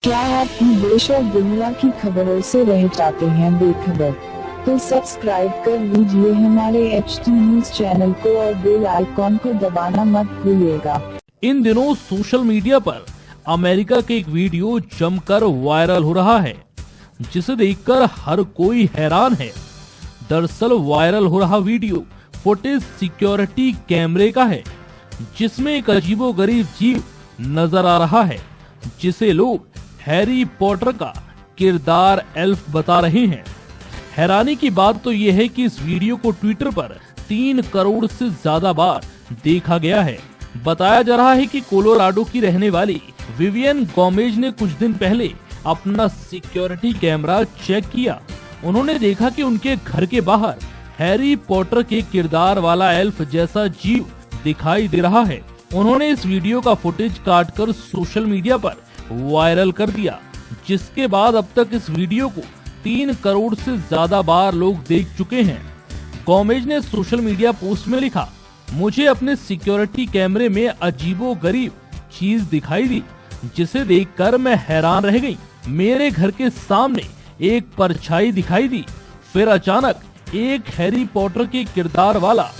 क्या आप देश और दुनिया की खबरों से रह जाते हैं बेखबर? तो सब्सक्राइब कर लीजिए हमारे HT न्यूज चैनल को और बेल आइकॉन को दबाना मत भूलिएगा। इन दिनों सोशल मीडिया पर अमेरिका के एक वीडियो जमकर वायरल हो रहा है, जिसे देखकर हर कोई हैरान है। दरअसल वायरल हो रहा वीडियो फुटेज सिक्योरिटी कैमरे का है, जिसमें एक अजीबोगरीब जीव नजर आ रहा है, जिसे लोग हैरी पॉटर का किरदार एल्फ बता रहे हैं। हैरानी की बात तो यह है कि इस वीडियो को ट्विटर पर 3 करोड़ से ज्यादा बार देखा गया है। बताया जा रहा है कि कोलोराडो की रहने वाली विवियन गोमेज ने कुछ दिन पहले अपना सिक्योरिटी कैमरा चेक किया। उन्होंने देखा कि उनके घर के बाहर हैरी पॉटर के किरदार वाला एल्फ जैसा जीव दिखाई दे रहा है। उन्होंने इस वीडियो का फुटेज काटकर सोशल मीडिया पर वायरल कर दिया, जिसके बाद अब तक इस वीडियो को 3 करोड़ से ज्यादा बार लोग देख चुके हैं। गोमेज ने सोशल मीडिया पोस्ट में लिखा, मुझे अपने सिक्योरिटी कैमरे में अजीबोगरीब चीज दिखाई दी, जिसे देखकर मैं हैरान रह गई। मेरे घर के सामने एक परछाई दिखाई दी, फिर अचानक एक हैरी पॉटर के किरदार वाला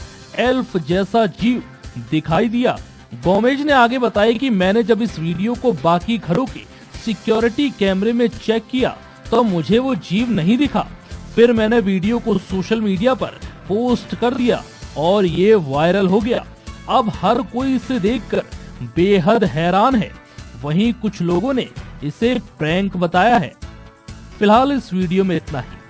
एल्फ जैसा जीव दिखाई दिया। गोमेज ने आगे बताया कि मैंने जब इस वीडियो को बाकी घरों के सिक्योरिटी कैमरे में चेक किया तो मुझे वो जीव नहीं दिखा। फिर मैंने वीडियो को सोशल मीडिया पर पोस्ट कर दिया और ये वायरल हो गया। अब हर कोई इसे देखकर बेहद हैरान है। वहीं कुछ लोगों ने इसे प्रैंक बताया है। फिलहाल इस वीडियो में इतना ही।